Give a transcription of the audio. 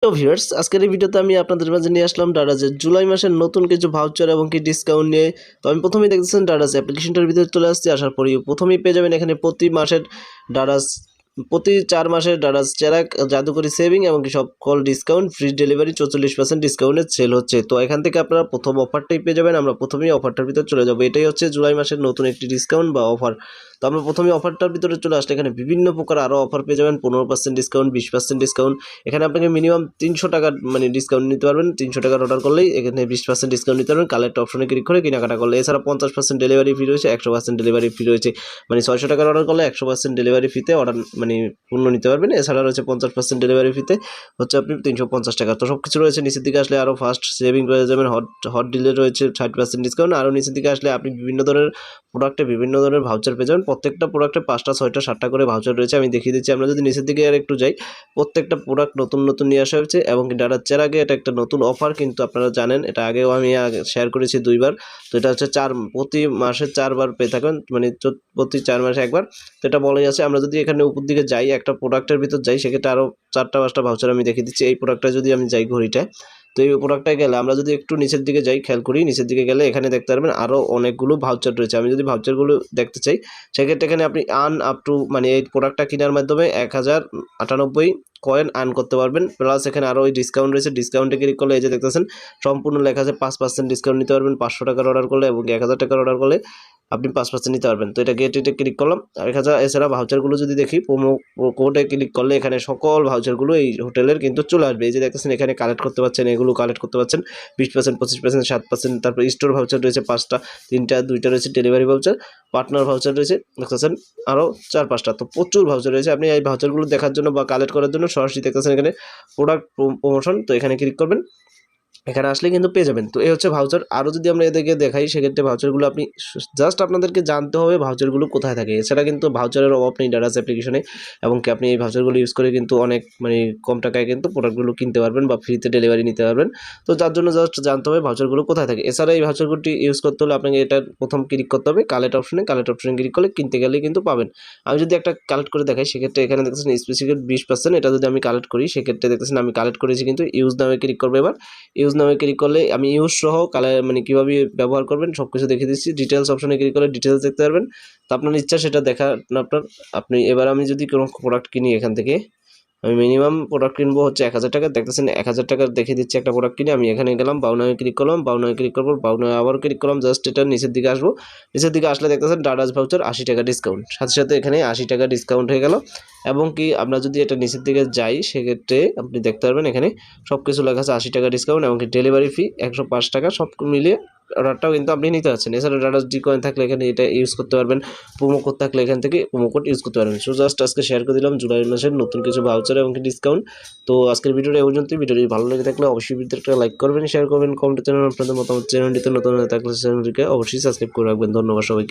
Hello viewers, আজকের এই ভিডিওতে আমি আপনাদের মাঝে নিয়ে আসলাম ডারাজের জুলাই মাসের নতুন কিছু ভাউচার এবং কি ডিসকাউন্ট নিয়ে। তো আমি প্রথমেই দেখতেছেন ডারাজ অ্যাপ্লিকেশনটার ভিতরে চলে আসছি। আসার পরেই প্রথমেই পেয়ে যাবেন এখানে প্রতি 4 মাসের ডারাজ চেরাক জাদুকরি সেভিং এবং কি সকল ডিসকাউন্ট ফ্রি ডেলিভারি 44% ডিসকাউন্টে সেল হচ্ছে। তো এখান থেকে আপনারা প্রথম অফারটাই পেয়ে যাবেন। আমরা প্রথমেই অফারটার ভিতরে চলে যাব। এটাই হচ্ছে জুলাই মাসের নতুন একটি ডিসকাউন্ট বা অফার। তো আমরা প্রথমে অফারটার ভিতরে চলে আসলে এখানে বিভিন্ন প্রকার আরও অফার পেয়ে যাবেন। 15% ডিসকাউন্ট, 20% ডিসকাউন্ট। এখানে আপনাকে মিনিমাম 300 টাকার ডিসকাউন্ট নিতে পারবেন। 300 টাকার অর্ডার করলেই এখানে 20% ডিসকাউন্ট নিতে পারবেন কালেক্ট অপশনে ক্লিক করে কেনাকাটা করলে। এছাড়া 50% ডেলিভারি ফি রয়েছে, 100% ডেলিভারি ফি রয়েছে। 600 টাকার অর্ডার করলে 100% ডেলিভারি ফিতে অর্ডার পণ্য নিতে পারবেন। এছাড়া রয়েছে 50% ডেলিভারি ফিতে হচ্ছে আপনি 350 টাকা। তো সব কিছু রয়েছে। নিচের দিকে আসলে আরও ফাস্ট সেভিং পেয়ে যাবেন। হট ডিলে রয়েছে 60% ডিসকাউন্ট। আরও নিচের দিকে আসলে আপনি বিভিন্ন ধরনের প্রোডাক্টে বিভিন্ন ধরনের ভাউচার পেয়ে যাবেন। প্রত্যেকটা প্রোডাক্টে 5টা 6টা 7টা করে ভাউচার রয়েছে। আমি দেখিয়ে দিচ্ছি। আমরা যদি নিচের দিকে আর একটু যাই, প্রত্যেকটা প্রোডাক্ট নতুন নতুন নিয়ে আসা হয়েছে এবং ডারাজ চেরাগে এটা একটা নতুন অফার, কিন্তু আপনারা জানেন এটা আগেও আমি শেয়ার করেছি 2বার। তো এটা হচ্ছে প্রতি মাসে 4বার পেয়ে থাকবেন, প্রতি 4 মাসে একবার। তো এটা বলাই আছে। আমরা যদি এখানে উপর দিকে যাই, একটা প্রোডাক্টের ভিতর যাই, সেক্ষেত্রে আরও 4টা 5টা ভাউচার আমি দেখিয়ে দিচ্ছি। এই প্রোডাক্টটা যদি আমি যাই ঘড়িটায়, তো এই প্রোডাক্টটায় গেলে আমরা যদি একটু নিচের দিকে যাই, খেয়াল করি নিচের দিকে গেলে এখানে দেখতে পারবেন আরও অনেকগুলো ভাউচার রয়েছে। আমি যদি ভাউচারগুলো দেখতে চাই, সেক্ষেত্রে এখানে আপনি আপ টু এই প্রোডাক্টটা কেনার মাধ্যমে 1098 কয়েন আর্ন করতে পারবেন। প্লাস এখানে আরও ওই ডিসকাউন্ট রয়েছে। ডিসকাউন্টে ক্লিক করলে এই যে দেখতেছেন সম্পূর্ণ লেখা আছে 5% ডিসকাউন্ট নিতে পারবেন 500 টাকার অর্ডার করলে, এবং 1000 টাকার অর্ডার করলে আপনি 5% নিতে পারবেন। তো এটা গেটে ক্লিক করলাম। আর এছাড়া ভাউচারগুলো যদি দেখি, প্রোমো কোডে ক্লিক করলে এখানে সকল ভাউচারগুলো এই হোটেলের কিন্তু চলে আসবে। এই যে দেখতেছেন এখানে কালেক্ট করতে পারছেন, এগুলো কালেক্ট করতে পারছেন 20%, 25%, 7%। তারপর স্টোর ভাউচার রয়েছে 5টা, 3টা, 2টা রয়েছে ডেলিভারি ভাউচার, পার্টনার ভাউচার রয়েছে দেখতেছেন আরও 4-5টা। তো প্রচুর ভাউচার রয়েছে। আপনি এই ভাউচারগুলো দেখার জন্য বা কালেক্ট করার জন্য সরাসরি দেখতেছেন এখানে প্রোডাক্ট প্রমোশন, তো এখানে ক্লিক করবেন। এখানে আসলে কিন্তু পেয়ে যাবেন। তো এই হচ্ছে ভাউচার। আরও যদি আমরা এদেরকে দেখাই, সেক্ষেত্রে ভাউচারগুলো আপনি জাস্ট আপনাদেরকে জানতে হবে ভাউচারগুলো কোথায় থাকে। এছাড়া কিন্তু ভাউচারের অভাব নেই ডারাজ অ্যাপ্লিকেশনে, এবং কি আপনি এই ভাউচারগুলো ইউজ করে কিন্তু অনেক কম টাকায় কিন্তু প্রোডাক্টগুলো কিনতে পারবেন বা ফ্রিতে ডেলিভারি নিতে পারবেন। তো যার জন্য জাস্ট জানতে হবে ভাউচারগুলো কোথায় থাকে। এছাড়া এই ভাউচারগুলি ইউজ করতে হলে আপনাকে এটা প্রথম ক্লিক করতে হবে কালেক্ট অপশনে ক্লিক করলে কিনতে গেলেই কিন্তু পাবেন। আমি যদি একটা কালেক্ট করে দেখাই, সেক্ষেত্রে এখানে দেখতেছেন স্পেসিফিক 20%। এটা যদি আমি কালেক্ট করি, সেক্ষেত্রে দেখতেছেন আমি কালেক্ট করেছি, কিন্তু ইউজ নামে ক্লিক করবো। এবার ইউজ নামে ক্লিক করলে আমি ইউজ সহ কীভাবে ব্যবহার করবেন সব কিছু দেখিয়ে দিচ্ছি। ডিটেলস অপশনে ক্লিক করলে ডিটেলস দেখতে পারবেন। তো আপনার ইচ্ছা সেটা দেখা এবার আমি যদি কোনো প্রোডাক্ট কিনি, এখান থেকে আমি মিনিমাম প্রোডাক্ট কিনবো হচ্ছে 1000 টাকা। দেখতেছেন 1000 টাকার দেখিয়ে দিচ্ছি একটা প্রোডাক্ট কিনে। আমি এখানে গেলাম, বাউনায় ক্লিক করলাম, বাউনায় ক্লিক করবো, বাউনায় আবার ক্লিক করলাম। জাস্ট এটা নিচের দিকে আসবো। নিচের দিকে আসলে দেখতেছেন ডারাজ ভাউচার 80 টাকা ডিসকাউন্ট, সাথে সাথে এখানে 80 টাকা ডিসকাউন্ট হয়ে গেল। এবং কি আমরা যদি এটা নিচের দিকে যাই, সেক্ষেত্রে আপনি দেখতে পারবেন এখানে সব কিছু লেখা আছে 80 টাকা ডিসকাউন্ট, এবং কি ডেলিভারি ফি 105 টাকা। সব মিলিয়ে অর্ডারটাও কিন্তু আপনি নিতে পারছেন। এছাড়া ডারাজ ডি কয়েন থাকলে এখানে এটা ইউজ করতে পারবেন। প্রোমো কোড থাকলে এখান থেকে প্রোমো কোড ইউজ করতে পারবেন। সো জাস্ট আজকে শেয়ার করে দিলাম জুলাই মাসের নতুন কিছু ভাউচার এবং ডিসকাউন্ট। তো আজকের ভিডিওটা এই পর্যন্তই। ভিডিওটি ভালো লেগে থাকলে অবশ্যই ভিডিওটা লাইক করবেন, শেয়ার করবেন, কমেন্টে জানাবেন আপনাদের মতামত। চ্যানেলটিতে নতুন হয়ে থাকলে চ্যানেলটিকে অবশ্যই সাবস্ক্রাইব করে রাখবেন। ধন্যবাদ সবাইকে।